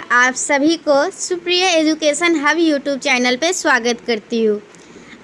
आप सभी को Supriya education hub YouTube channel पे स्वागत करती हूँ।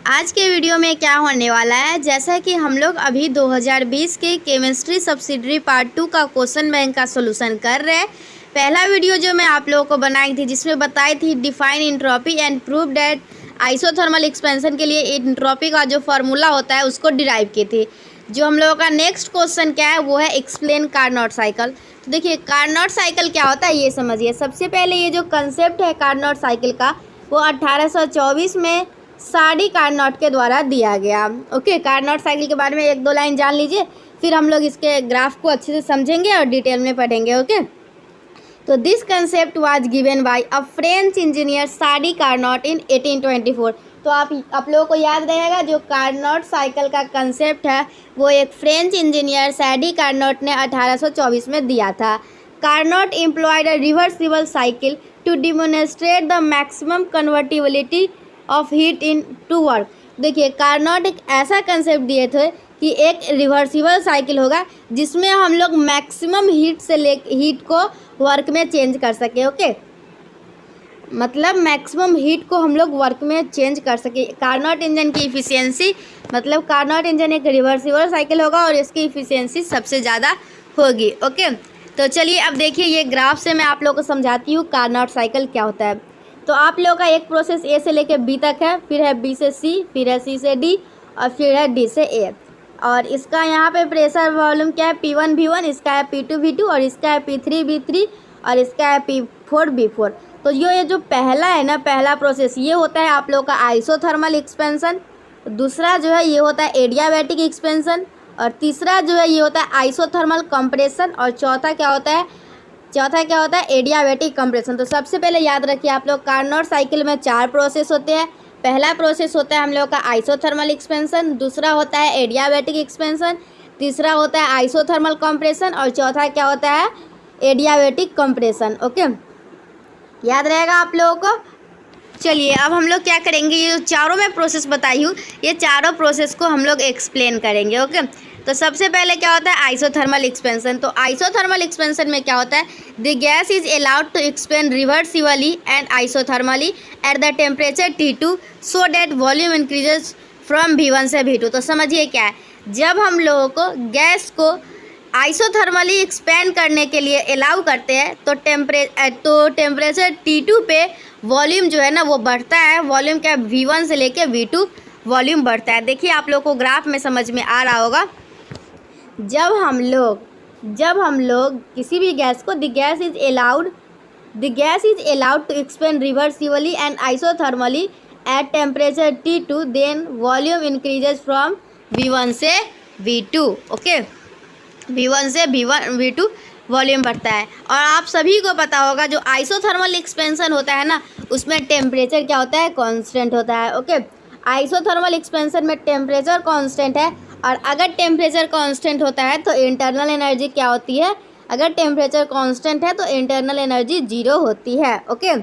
आज के वीडियो में क्या होने वाला है, जैसा कि हम लोग अभी 2020 के केमिस्ट्री सब्सिडरी पार्ट 2 का क्वेश्चन बैंक का सॉल्यूशन कर रहे हैं। पहला वीडियो जो मैं आप लोगों को बनाई थी जिसमें बताई थी define entropy and prove that isothermal expansion के लिए एंट्रोपी का जो फार्मूला होता है उसको डिराइव की थी। जो हम लोगों का नेक्स्ट क्वेश्चन क्या है वो है एक्सप्लेन कार्नोट साइकिल। तो देखिए कार्नोट साइकिल क्या होता है ये समझिए। सबसे पहले ये जो कंसेप्ट है कार्नोट साइकिल का वो 1824 में साडी कार्नोट के द्वारा दिया गया। ओके, कार्नोट साइकिल के बारे में एक दो लाइन जान लीजिए, फिर हम लोग इसके ग्राफ को अच्छे से समझेंगे और डिटेल में पढ़ेंगे। ओके, तो this concept was given by a French engineer Sadi Carnot in 1824। तो आप लोगों को याद रहेगा जो कार्नोट साइकिल का कंसेप्ट है वो एक फ्रेंच इंजीनियर साडी कार्नोट ने 1824 में दिया था। Carnot employed a reversible cycle to demonstrate the maximum convertibility of heat into work. देखिए कार्नोट एक ऐसा कंसेप्ट दिए थे कि एक रिवर्सिबल साइकिल होगा जिसमें हम लोग मैक्सिमम हीट को वर्क में चेंज कर सके। ओके, मतलब मैक्सिमम हीट को हम लोग वर्क में चेंज कर सके। कार्नोट इंजन की इफ़िशियंसी, मतलब कार्नोट इंजन एक रिवर्सिबल साइकिल होगा और इसकी इफ़िशियंसी सबसे ज़्यादा होगी। ओके, तो चलिए अब देखिए ये ग्राफ से मैं आप लोगों को समझाती हूँ कार्नोट साइकिल क्या होता है। तो आप लोगों का एक प्रोसेस ए से लेके बी तक है, फिर है बी से सी, फिर है सी से डी और फिर है डी से ए। और इसका यहाँ पे प्रेशर वॉल्यूम क्या है P1 V1, इसका है P2 V2 और इसका है P3 V3 और इसका है P4 V4। तो ये जो पहला है ना, पहला प्रोसेस ये होता है आप लोगों का आइसोथर्मल एक्सपेंशन, दूसरा जो है ये होता है एडियाबैटिक एक्सपेंशन और तीसरा जो है ये होता है आइसोथर्मल कंप्रेशन और चौथा क्या होता है एडियाबैटिक कंप्रेशन। तो सबसे पहले याद रखिए आप लोग कार्नोट साइकिल में 4 प्रोसेस होते हैं। पहला प्रोसेस होता है हम लोग का आइसोथर्मल एक्सपेंशन, दूसरा होता है एडियाबैटिक एक्सपेंशन, तीसरा होता है आइसोथर्मल कंप्रेशन और चौथा क्या होता है एडियाबैटिक कंप्रेशन। ओके, याद रहेगा आप लोगों को। चलिए अब हम लोग क्या करेंगे, ये जो चारों मैं प्रोसेस बताई हूँ ये चारों प्रोसेस को हम लोग एक्सप्लेन करेंगे। ओके, तो सबसे पहले क्या होता है आइसोथर्मल एक्सपेंशन। तो आइसोथर्मल एक्सपेंशन में क्या होता है, the gas is allowed to expand reversibly and isothermally at the temperature T2 so that volume increases from V1 से V2। तो समझिए क्या है, जब हम लोगों को गैस को आइसोथर्मली एक्सपेंड करने के लिए अलाउ करते हैं तो टेम्परेचर T2 पे वॉल्यूम जो है ना वो बढ़ता है। वॉल्यूम क्या V1 से लेके V2 वॉल्यूम बढ़ता है। देखिए आप लोग को ग्राफ में समझ में आ रहा होगा, जब हम लोग किसी भी गैस को the gas is allowed to expand reversibly and isothermally at temperature T2 then volume increases from V1 से V2। ओके, V1 से V2 वॉल्यूम बढ़ता है। और आप सभी को पता होगा जो आइसोथर्मल एक्सपेंशन होता है ना उसमें टेम्परेचर क्या होता है कांस्टेंट होता है। ओके, आइसोथर्मल एक्सपेंशन में टेम्परेचर कांस्टेंट है और अगर टेम्परेचर कांस्टेंट होता है तो इंटरनल एनर्जी क्या होती है, अगर टेम्परेचर कांस्टेंट है तो इंटरनल एनर्जी 0 होती है। ओके,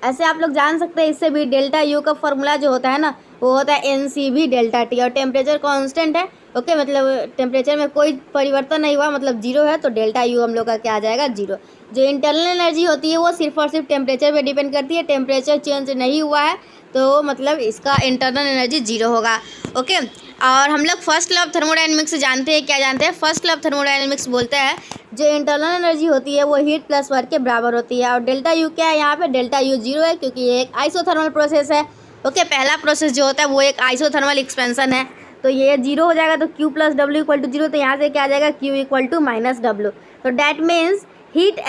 ऐसे आप लोग जान सकते हैं इससे भी डेल्टा यू का फॉर्मूला जो होता है ना वो होता है NCV डेल्टा T और टेम्परेचर कांस्टेंट है। ओके, मतलब टेम्परेचर में कोई परिवर्तन नहीं हुआ मतलब 0 है तो डेल्टा यू हम लोग का क्या आ जाएगा 0। जो इंटरनल एनर्जी होती है वो सिर्फ और सिर्फ टेम्परेचर पे डिपेंड करती है। टेम्परेचर चेंज नहीं हुआ है तो मतलब इसका इंटरनल एनर्जी 0 होगा। ओके, और हम लोग फर्स्ट लॉ ऑफ थर्मोडायनेमिक्स जानते हैं, क्या जानते हैं, फर्स्ट लॉ ऑफ थर्मोडायनेमिक्स बोलता है जो इंटरनल एनर्जी होती है वो हीट प्लस वर्क के बराबर होती है। और डेल्टा यू क्या है, यहाँ पे डेल्टा यू 0 है क्योंकि ये एक आइसोथर्मल प्रोसेस है। ओके, पहला प्रोसेस जो होता है वो एक आइसोथर्मल एक्सपेंशन है तो ये 0 हो जाएगा तो Q plus W equal to 0। तो यहाँ से क्या आ जाएगा Q equal to minus W। तो that means heat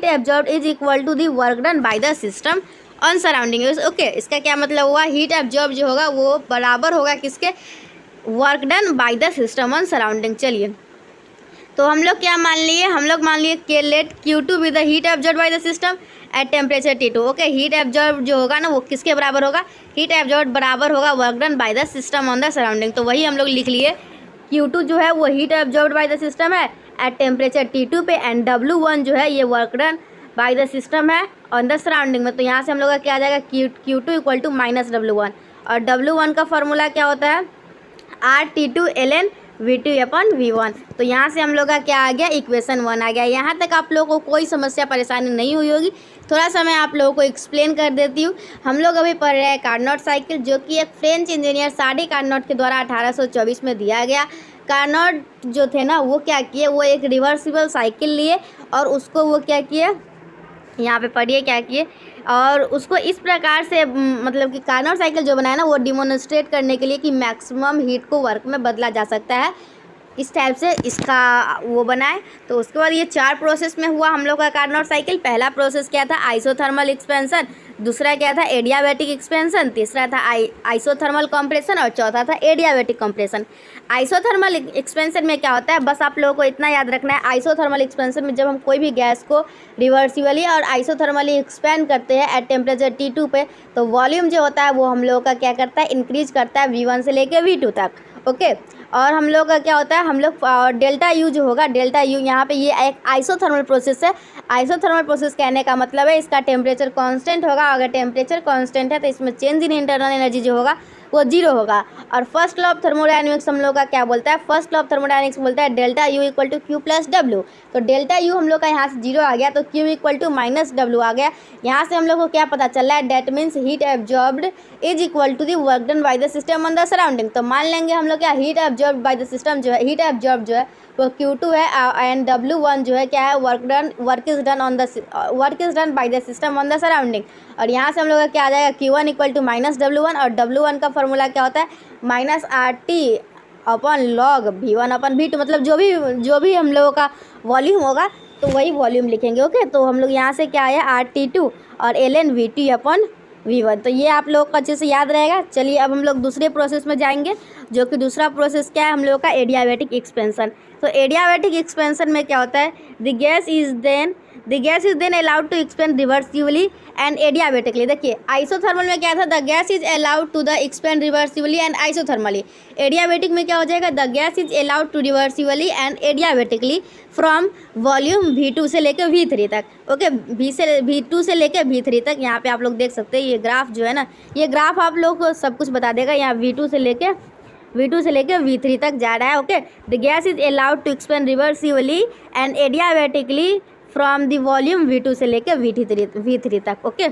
absorbed is equal to the work done by the system on surrounding. Okay, इसका क्या मतलब हुआ, हीट एब्जॉर्ब जो होगा वो बराबर होगा किसके, work done by the system on surrounding. चलिए तो हम लोग क्या मान लिए कि let Q2 be the heat absorb by the system at temperature T2। Okay, heat absorb जो होगा ना वो किसके बराबर होगा, हीट एब्जॉर्ब बराबर होगा work done by the system on the surrounding. तो वही हम लोग लिख लिए Q2 जो है वो heat absorb by the system है एट टेम्परेचर T2 पे एंड W1 जो है ये work done by the system है ऑन द सराउंडिंग में। तो यहाँ से हम लोग का क्या आ जाएगा Q2 equal to minus W1 और W1 का फॉर्मूला क्या होता है RT2 ln V2/V1। तो यहाँ से हम लोग का क्या आ गया, इक्वेशन 1 आ गया। यहाँ तक आप लोगों को कोई समस्या परेशानी नहीं हुई होगी। थोड़ा सा मैं आप लोगों को एक्सप्लेन कर देती हूँ। हम लोग अभी पढ़ रहे हैं कार्नोट साइकिल, जो कि एक फ्रेंच इंजीनियर साडी कार्नोट के द्वारा 1824 में दिया गया। कार्नोट जो थे ना, वो क्या किए, वो एक रिवर्सिबल साइकिल लिए और उसको वो क्या किए, यहाँ पे पढ़िए क्या किए, और उसको इस प्रकार से मतलब कि कार्नोट साइकिल जो बनाया ना, वो डिमोन्स्ट्रेट करने के लिए कि मैक्सिमम हीट को वर्क में बदला जा सकता है, इस टाइप से इसका वो बनाए। तो उसके बाद ये 4 प्रोसेस में हुआ हम लोग का कार्नोट साइकिल। पहला प्रोसेस क्या था, आइसोथर्मल एक्सपेंशन, दूसरा क्या था, एडियाबैटिक एक्सपेंशन, तीसरा था आइसोथर्मल कंप्रेशन और चौथा था एडियाबैटिक कंप्रेशन। आइसोथर्मल एक्सपेंशन में क्या होता है, बस आप लोगों को इतना याद रखना है, आइसोथर्मल एक्सपेंशन में जब हम कोई भी गैस को रिवर्सिबली और आइसोथर्मली एक्सपेंड करते हैं एट टेम्परेचर T2 पे, तो वॉल्यूम जो होता है वो हम लोगों का क्या करता है, इंक्रीज करता है V1 से लेकर V2 तक। ओके, और हम लोग का क्या होता है, हम लोग डेल्टा यू जो होगा, डेल्टा यू यहाँ पे ये एक आइसोथर्मल प्रोसेस है। आइसोथर्मल प्रोसेस कहने का मतलब है इसका टेम्परेचर कांस्टेंट होगा। अगर टेम्परेचर कांस्टेंट है तो इसमें चेंज इन इंटरनल एनर्जी जो होगा वो 0 होगा। और फर्स्ट लॉ ऑफ थर्मोडायनेमिक्स हम लोग का क्या बोलता है, फर्स्ट लॉ ऑफ थर्मोडायनेमिक्स बोलता है delta U equal to Q plus W. तो डेल्टा यू हम लोग का यहाँ से 0 आ गया, तो Q equal to minus W आ गया। यहाँ से हम लोग को क्या पता चल रहा है, that means heat absorbed is equal to the work done by the system on the surrounding. तो मान लेंगे हम लोग क्या, heat absorb by the system जो है, हीट एब्जॉर्ब जो है वो Q2 है एंड W1 जो है क्या है, work is done by the system on the surrounding. और यहाँ से हम लोग का क्या आ जाएगा, Q1 equal to minus W1, और W1 का फॉर्मूला क्या होता है, minus RT upon log V1/V2। मतलब जो भी हम लोगों का वॉल्यूम होगा तो वही वॉल्यूम लिखेंगे। ओके, तो हम लोग यहाँ से क्या आया, RT2 और ln V2/V1। तो ये आप लोग को अच्छे से याद रहेगा। चलिए अब हम लोग दूसरे प्रोसेस में जाएंगे, जो कि दूसरा प्रोसेस क्या है हम लोग का, एडियाबैटिक एक्सपेंशन। तो एडियाबैटिक एक्सपेंशन में क्या होता है, the gas is then allowed to expand reversibly and adiabatically. देखिए आइसोथर्मल में क्या था, the gas is allowed to the expand reversibly and isothermally. Adiabatic में क्या हो जाएगा, the gas is allowed to reversibly and adiabatically from volume V2 से लेकर V3 तक। ओके, V2 से लेकर V3 तक। यहाँ पे आप लोग देख सकते हैं ये ग्राफ जो है ना, ये ग्राफ आप लोग को सब कुछ बता देगा। यहाँ V2 से लेकर V3 तक जा रहा है। Okay, the gas is allowed to expand reversibly and adiabatically from the volume V2 से लेकर V3 तक। ओके,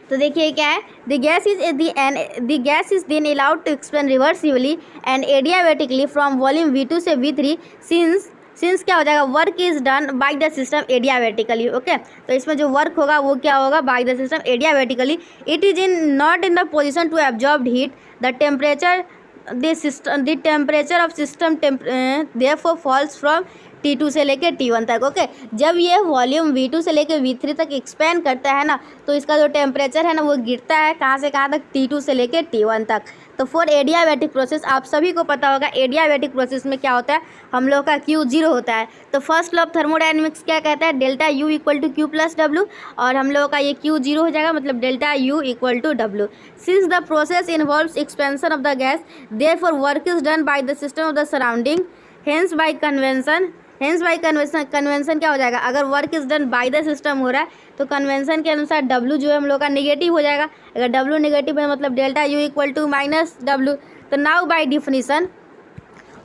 तो देखिए क्या है, the gas is then allowed to expand reversibly and adiabatically from volume V2 से V3 सिंस क्या हो जाएगा, work is done by the system adiabatically. Okay, तो इसमें जो वर्क होगा वो क्या होगा, by the system adiabatically. It is not in the position to absorb heat, the temperature of system therefore falls from T2 से लेकर T1 तक। ओके, जब ये वॉल्यूम V2 से लेकर V3 तक एक्सपेंड करता है ना, तो इसका जो टेम्परेचर है ना वो गिरता है कहाँ से कहाँ तक, T2 से लेकर T1 तक। तो फॉर एडियाबैटिक प्रोसेस आप सभी को पता होगा, एडियाबैटिक प्रोसेस में क्या होता है, हम लोग का Q 0 होता है। तो फर्स्ट लॉ ऑफ थर्मोडायनेमिक्स क्या कहता है, delta U equal to Q plus W, और हम लोगों का ये Q 0 हो जाएगा, मतलब delta U equal to W। Since the process involves expansion of the gas, therefore work is done by the system of the surrounding, hence by convention क्या हो जाएगा, अगर work is done by the system हो रहा है तो convention के अनुसार W जो है हम लोग का नेगेटिव हो जाएगा। अगर W नेगेटिव है मतलब delta U equal to minus W। तो नाउ बाय डिफिनीशन,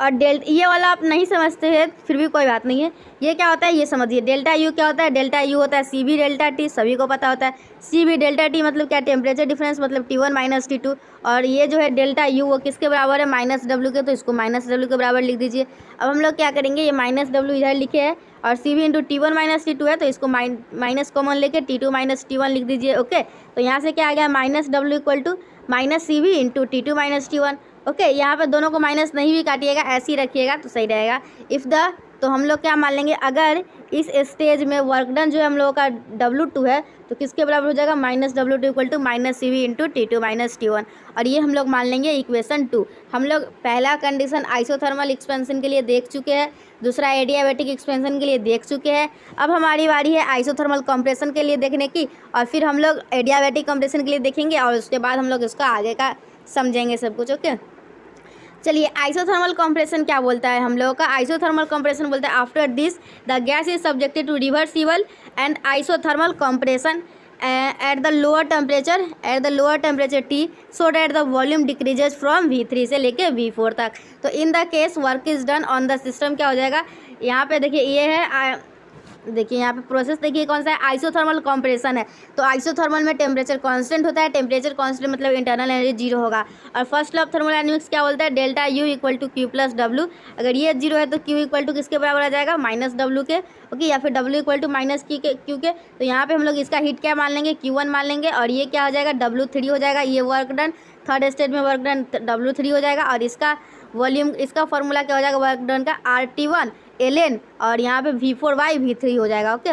और ये वाला आप नहीं समझते हैं फिर भी कोई बात नहीं है, ये क्या होता है ये समझिए। डेल्टा यू क्या होता है, डेल्टा यू होता है CV डेल्टा T, सभी को पता होता है। CV डेल्टा T मतलब क्या, टेम्परेचर डिफरेंस, मतलब T1 माइनस T2। और ये जो है डेल्टा यू वो किसके बराबर है, माइनस W के, तो इसको माइनस W के बराबर लिख दीजिए। अब हम लोग क्या करेंगे, ये माइनस W इधर लिखे है और CV into T1 minus T2 है, तो इसको माइनस कॉमन लेके T2 माइनस T1 लिख दीजिए। ओके, तो यहाँ से क्या आ गया, minus W equal to minus CV into T2 minus T1। Okay, यहाँ पे दोनों को माइनस नहीं भी काटिएगा, ऐसे ही रखिएगा तो सही रहेगा। इफ़ द, तो हम लोग क्या मान लेंगे, अगर इस स्टेज में वर्क डन जो है हम लोगों का W2 है तो किसके बराबर हो जाएगा, minus W2 equal to minus CV into T2 minus T1। और ये हम लोग मान लेंगे इक्वेशन 2। हम लोग पहला कंडीशन आइसोथर्मल एक्सपेंशन के लिए देख चुके हैं, दूसरा एडियाबैटिक एक्सपेंशन के लिए देख चुके हैं। अब हमारी बारी है आइसोथर्मल कंप्रेशन के लिए देखने की, और फिर हम लोग एडियाबैटिक कंप्रेशन के लिए देखेंगे, और उसके बाद हम लोग इसका आगे का समझेंगे सब कुछ। ओके, चलिए आइसोथर्मल कंप्रेशन क्या बोलता है हम लोगों का, आइसोथर्मल कंप्रेशन बोलता है after this the gas is subjected to reversible and isothermal compression at the lower temperature T so that the volume decreases from V3 से लेके V4 तक। तो in the case work is done on the system क्या हो जाएगा, यहाँ पे देखिए ये है, देखिए यहाँ पे प्रोसेस देखिए कौन सा है, आइसोथर्मल कंप्रेशन है। तो आइसोथर्मल में टेम्परेचर कांस्टेंट होता है, टेम्परेचर कांस्टेंट मतलब इंटरनल एनर्जी जीरो होगा। और फर्स्ट लॉ ऑफ थर्मोडायनेमिक्स क्या बोलता है, delta U equal to Q plus W। अगर ये जीरो है तो Q इक्वल टू किसके बराबर आ जाएगा, माइनस W के, ओके, या फिर W equal to minus Q के। तो यहाँ पे हम लोग इसका हीट क्या मान लेंगे, Q1 मान लेंगे, और ये क्या हो जाएगा, W3 हो जाएगा। ये वर्क डन, थर्ड स्टेज में वर्क डन W3 हो जाएगा। और इसका वॉल्यूम, इसका फॉर्मूला क्या हो जाएगा वर्क डन का, RT1 ln, और यहाँ पे V4/V3 हो जाएगा। ओके,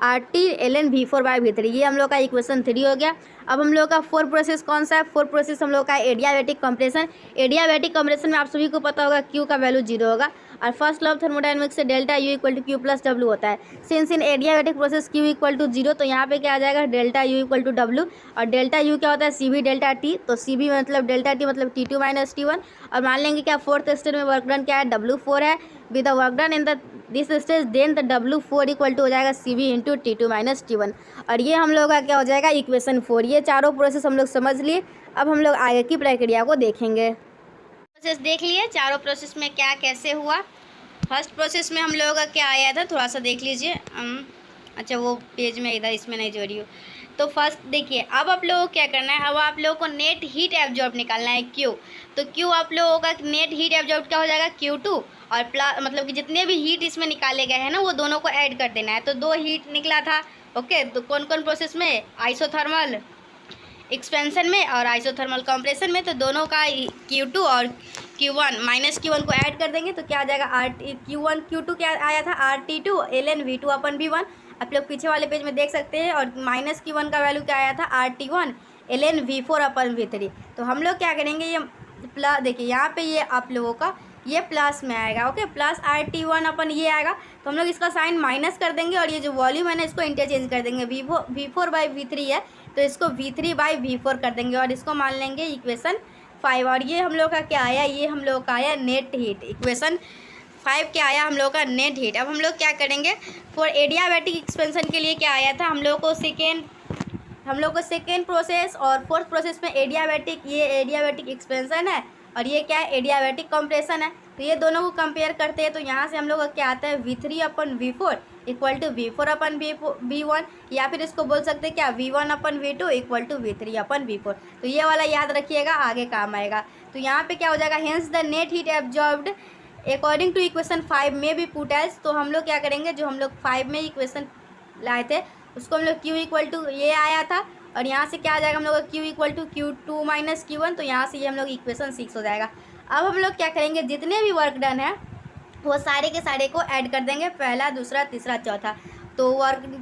RT ln V4/V3, ये हम लोग का इक्वेशन 3 हो गया। अब हम लोग का फोर्थ प्रोसेस कौन सा है, फोर्थ प्रोसेस हम लोग का एडियाबैटिक कंप्रेशन। एडियाबैटिक कंप्रेशन में आप सभी को पता होगा Q का वैल्यू जीरो होगा, और फर्स्ट लॉ ऑफ थर्मोडायनेमिक्स से delta U equal to Q plus W होता है। Since in adiabatic process Q equal to zero, तो यहाँ पे क्या आ जाएगा, delta U equal to W, और डेल्टा U क्या होता है, CV डेल्टा T। तो CV मतलब डेल्टा T मतलब T2 माइनस T1, और मान लेंगे क्या फोर्थ स्टेज में वर्क डन क्या है, W4 है। With the work done in the this stage then the W4 equal to हो जाएगा CV into T2 minus T1, और ये हम लोग का क्या हो जाएगा, इक्वेशन 4। ये चारों प्रोसेस हम लोग समझ लिए। अब हम लोग आगे की प्रक्रिया को देखेंगे। प्रोसेस देख लिए चारों प्रोसेस में क्या कैसे हुआ। फर्स्ट प्रोसेस में हम लोगों का क्या आया था, थोड़ा सा देख लीजिए। अच्छा वो पेज में इधर इसमें नहीं जोड़ी हो। तो फर्स्ट देखिए, अब आप लोगों को क्या करना है, अब आप लोगों को नेट हीट एब्जॉर्ब निकालना है Q। तो Q आप लोगों का नेट हीट एब्जॉर्ब क्या हो जाएगा, Q2, और प्लस मतलब कि जितने भी हीट इसमें निकाले गए हैं ना वो दोनों को ऐड कर देना है। तो 2 हीट निकला था। ओके, तो कौन कौन प्रोसेस में, आइसोथर्मल एक्सपेंशन में और आइसोथर्मल कंप्रेशन में। तो दोनों का Q2 और Q1 माइनस Q1 को ऐड कर देंगे तो क्या आ जाएगा, Q2 क्या आया था, RT2 ln V2/V1। आप लोग पीछे वाले पेज में देख सकते हैं। और माइनस Q1 का वैल्यू क्या आया था, RT1 ln V4/V3। तो हम लोग क्या करेंगे, ये प्लस, देखिए यहाँ पे ये आप लोगों का ये प्लस में आएगा। ओके, प्लस RT1 ये आएगा, तो हम लोग इसका साइन माइनस कर देंगे, और ये जो वॉल्यूम है ना इसको इंटरचेंज कर देंगे। V4/V3 है तो इसको V3/V4 कर देंगे, और इसको मान लेंगे इक्वेशन 5। और ये हम लोग का क्या आया, ये हम लोग का आया नेट हीट। इक्वेशन 5 क्या आया, हम लोग का नेट हीट। अब हम लोग क्या करेंगे, फॉर एडियाबैटिक एक्सपेंशन के लिए क्या आया था, हम लोग को सेकेंड प्रोसेस और फोर्थ प्रोसेस में एडियाबैटिक, ये एडियाबैटिक एक्सपेंशन है, और ये क्या है, एडियाबैटिक कंप्रेशन है। तो ये दोनों को कंपेयर करते हैं तो यहाँ से हम लोग का क्या आता है, V3/V4 इक्वल टू V4/V1, या फिर इसको बोल सकते हैं क्या, V1/V2 इक्वल टू V3/V4। तो ये वाला याद रखिएगा, आगे काम आएगा। तो यहाँ पे क्या हो जाएगा, hence the net heat absorbed according to equation 5 में भी पुट एज। तो हम लोग क्या करेंगे, जो हम लोग 5 में इक्वेशन लाए थे उसको हम लोग Q इक्वल टू ये आया था, और यहाँ से क्या आ जाएगा हम लोग का Q equal to Q2 minus Q1। तो यहाँ से ये हम लोग इक्वेशन 6 हो जाएगा। अब हम लोग क्या करेंगे, जितने भी वर्क डन है वो सारे के सारे को ऐड कर देंगे, पहला दूसरा तीसरा चौथा। तो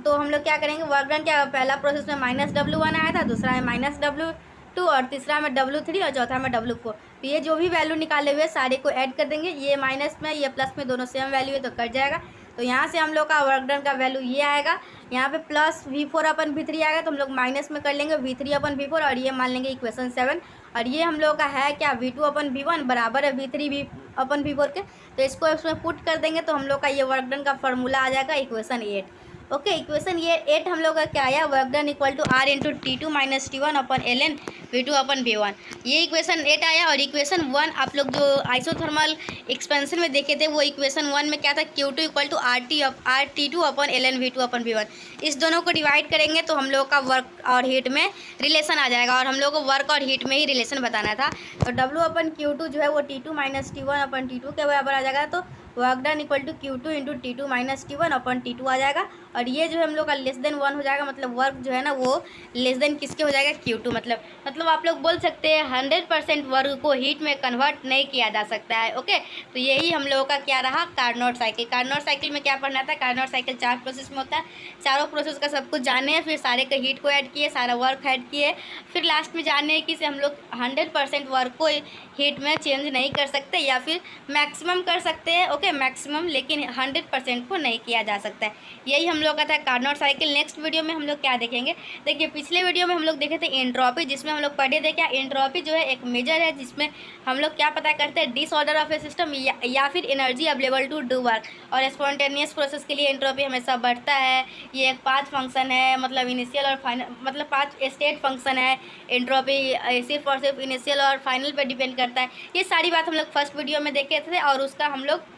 हम लोग क्या करेंगे, वर्क डन क्या, पहला प्रोसेस में माइनस W1 आया था, दूसरा में माइनस W2, और तीसरा में W3, और चौथा में W4। तो ये जो भी वैल्यू निकाले हुए सारे को ऐड कर देंगे। ये माइनस में ये प्लस में दोनों सेम वैल्यू है तो कट जाएगा। तो यहाँ से हम लोग का वर्क डन का वैल्यू ये आएगा, यहाँ पे प्लस V4/V3 आएगा, तो हम लोग माइनस में कर लेंगे V3/V4, और ये मान लेंगे इक्वेशन 7। और ये हम लोग का है क्या, V2/V1 बराबर है V3/V4 के। तो इसको इसमें पुट कर देंगे तो हम लोग का ये वर्क डन का फॉर्मूला आ जाएगा इक्वेशन 8। ओके, इक्वेशन ये 8 हम लोग का क्या आया, work done equal to R into T2 minus T1/ln V2/V1। ये इक्वेशन 8 आया। और इक्वेशन 1 आप लोग जो आइसोथर्मल एक्सपेंशन में देखे थे वो इक्वेशन 1 में क्या था, Q2 equal to RT2/ln V2/V1। इस दोनों को डिवाइड करेंगे तो हम लोग का वर्क और हीट में रिलेशन आ जाएगा, और हम लोग को वर्क और हीट में ही रिलेशन बताना था। तो W/Q2 जो है वो T2 माइनस T1/T2 के बराबर आ जाएगा। तो work done equal to Q2 into T2 minus T1/T2 आ जाएगा। और ये जो है हम लोग का लेस देन 1 हो जाएगा, मतलब वर्क जो है ना वो लेस देन किसके हो जाएगा, Q2। मतलब आप लोग बोल सकते हैं 100% वर्क को हीट में कन्वर्ट नहीं किया जा सकता है। ओके, तो यही हम लोगों का क्या रहा, कार्नोट साइकिल। कार्नोट साइकिल में क्या पढ़ना था, कार्नोट साइकिल 4 प्रोसेस में होता है। चारों प्रोसेस का सब कुछ जाने हैं, फिर सारे के हीट को ऐड किए, सारा वर्क ऐड किए, फिर लास्ट में जाने हैं कि हम लोग 100% वर्क को हीट में चेंज नहीं कर सकते या फिर मैक्सिमम कर सकते हैं। ओके, ओके मैक्सिमम, लेकिन 100% को नहीं किया जा सकता है। यही हम लोग का था कार्नोट साइकिल। नेक्स्ट वीडियो में हम लोग क्या देखेंगे, देखिए पिछले वीडियो में हम लोग देखे थे एंट्रोपी, जिसमें हम लोग पढ़े थे क्या एंट्रोपी जो है एक मेजर है जिसमें हम लोग क्या पता करते हैं डिसऑर्डर ऑफ ए सिस्टम या फिर energy available to do work. और स्पॉन्टेनियस प्रोसेस के लिए एंट्रोपी हमेशा बढ़ता है। ये एक 5 फंक्शन है, मतलब इनिशियल और फाइनल, मतलब 5 स्टेट फंक्शन है। एंट्रोपी सिर्फ और सिर्फ इनिशियल और फाइनल पर डिपेंड करता है। ये सारी बात हम लोग फर्स्ट वीडियो में देखे थे और उसका हम लोग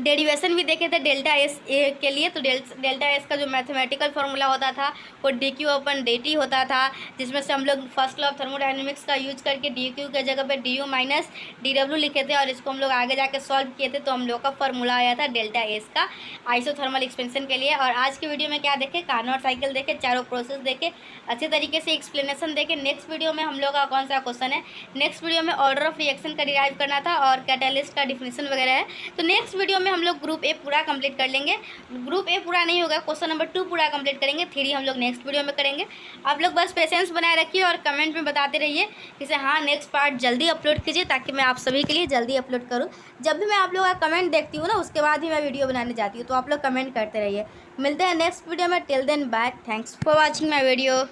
डेरिवेशन भी देखे थे डेल्टा एस के लिए। तो डेल्टा एस का जो मैथमेटिकल फार्मूला होता था वो डी क्यू अपन डी टी होता था, जिसमें से हम लोग फर्स्ट लॉ ऑफ थर्मोडायनेमिक्स का यूज करके डी क्यू के जगह पे D you minus D W लिखे थे और इसको हम लोग आगे जाके सॉल्व किए थे। तो हम लोग का फार्मूला आया था डेल्टा एस का आइसोथर्मल एक्सपेंशन के लिए। और आज की वीडियो में क्या देखे, कार्नोट साइकिल देखे, चारों प्रोसेस देखे, अच्छे तरीके से एक्सप्लेनेशन देखे। नेक्स्ट वीडियो में हम लोग का कौन सा क्वेश्चन है, नेक्स्ट वीडियो में ऑर्डर ऑफ रिएक्शन का डिराइव करना था और कैटालिस्ट का डिफिनेशन वगैरह है। तो नेक्स्ट वीडियो में हम लोग ग्रुप ए पूरा कंप्लीट कर लेंगे। ग्रुप ए पूरा नहीं होगा, क्वेश्चन नंबर 2 पूरा कंप्लीट करेंगे। 3 हम लोग नेक्स्ट वीडियो में करेंगे। आप लोग बस पेशेंस बनाए रखिए और कमेंट में बताते रहिए कि हाँ नेक्स्ट पार्ट जल्दी अपलोड कीजिए, ताकि मैं आप सभी के लिए जल्दी अपलोड करूँ। जब भी मैं आप लोगों का कमेंट देखती हूँ ना, उसके बाद ही मैं वीडियो बनाने जाती हूँ। तो आप लोग कमेंट करते रहिए। मिलते हैं नेक्स्ट वीडियो में। Till then bye, thanks for watching my video.